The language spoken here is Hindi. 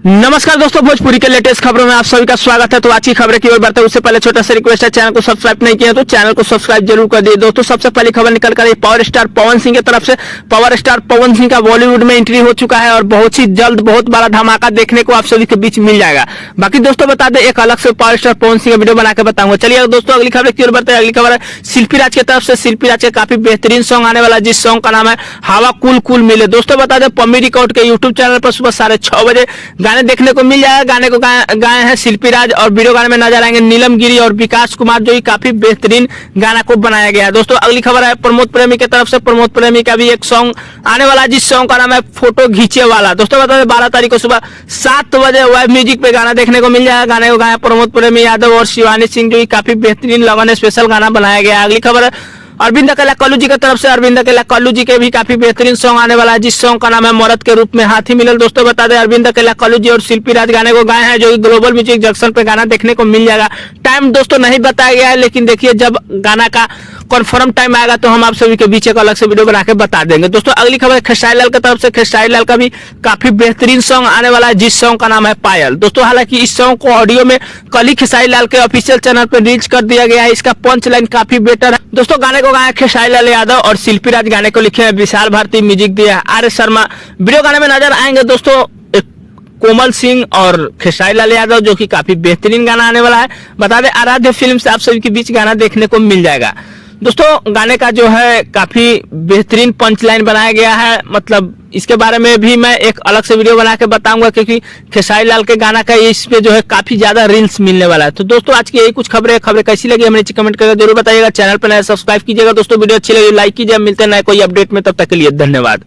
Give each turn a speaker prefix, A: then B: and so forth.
A: नमस्कार दोस्तों, भोजपुरी के लेटेस्ट खबरों में आप सभी का स्वागत है। तो आज की खबरें की ओर बढ़ते हैं उससे पहले छोटा सा रिक्वेस्ट है, चैनल को सब्सक्राइब नहीं किया तो चैनल को सब्सक्राइब जरूर कर दिए। दोस्तों सबसे पहली खबर निकल कर पावर स्टार पवन सिंह की तरफ से। पावर स्टार पवन सिंह का बॉलीवुड में एंट्री हो चुका है और बहुत ही जल्द बहुत बड़ा धमाका देखने को आप सभी के बीच मिल जाएगा। बाकी दोस्तों बता दें, एक अलग से पावर स्टार पवन सिंह का वीडियो बनाकर बताऊंगा। चलिए दोस्तों अगली खबर की ओर बढ़ते हैं। अगली खबर है शिल्पी राज की तरफ से। शिल्पी राज के काफी बेहतरीन सॉन्ग आने वाला, जिस सॉन्ग का नाम है हवा कूल कूल मिले। दोस्तों बता दें, पम्मी रिकॉर्ड के यूट्यूब चैनल पर सुबह 6:30 बजे गाने देखने को मिल जाएगा। गाने को गाए हैं शिल्पी राज और वीडियो गाने में नजर आएंगे नीलम गिरी और विकास कुमार, जो काफी बेहतरीन गाना को बनाया गया है। दोस्तों अगली खबर है प्रमोद प्रेमी की तरफ से। प्रमोद प्रेमी का भी एक सॉन्ग आने वाला है, जिस सॉन्ग का नाम है फोटो घींचे वाला। दोस्तों बता दें 12 तारीख को सुबह 7 बजे वेब म्यूजिक पे गाना देखने को मिल जाएगा। गाने को गाया प्रमोद प्रेमी यादव और शिवानी सिंह, जो काफी बेहतरीन लगन स्पेशल गाना बनाया गया है। अगली खबर है अरविंद अकेला कल्लू जी की तरफ से। अरविंद अकेला कल्लू जी के भी काफी बेहतरीन सॉन्ग आने वाला है, जिस सॉन्ग का नाम है मरद के रूप में हाथी मिलल। दोस्तों बता दें अरविंद अकेला कल्लू जी और शिल्पी राज गाने को गाए हैं, जो ग्लोबल म्यूजिक जंक्शन पे गाना देखने को मिल जाएगा। टाइम दोस्तों नहीं बताया गया है, लेकिन देखिए जब गाना का कन्फर्म टाइम आएगा तो हम आप सभी के बीच एक अलग से वीडियो बना के बता देंगे। दोस्तों अगली खबर खेसारी लाल की तरफ से। खेसारी लाल का भी काफी बेहतरीन सॉन्ग आने वाला है, जिस सॉन्ग का नाम है पायल। दोस्तों हालांकि इस सॉन्ग को ऑडियो में कल ही खेसारी लाल के ऑफिशियल चैनल पर रिलीज कर दिया गया है। इसका पंच लाइन काफी बेटर है। दोस्तों गाने को गाया खेसारी लाल यादव और शिल्पी राज, गाने को लिखे हैं विशाल भारती, म्यूजिक दिया है आर शर्मा। वीडियो गाने में नजर आएंगे दोस्तों कोमल सिंह और खेसारी लाल यादव, जो कि काफी बेहतरीन गाना आने वाला है। बता दें आराध्य फिल्म से आप सभी के बीच गाना देखने को मिल जाएगा। दोस्तों गाने का जो है काफी बेहतरीन पंच लाइन बनाया गया है, मतलब इसके बारे में भी मैं एक अलग से वीडियो बना के बताऊंगा, क्योंकि खेसारी लाल के गाना का इस पे जो है काफी ज्यादा रील्स मिलने वाला है। तो दोस्तों आज की यही कुछ खबरें कैसी लगी हमें नीचे कमेंट करके जरूर बताइएगा। चैनल पर नया सब्सक्राइब कीजिएगा। दोस्तों वीडियो अच्छी लगी लाइक कीजिए। मिलते हैं नए कोई अपडेट में, तब तक के लिए धन्यवाद।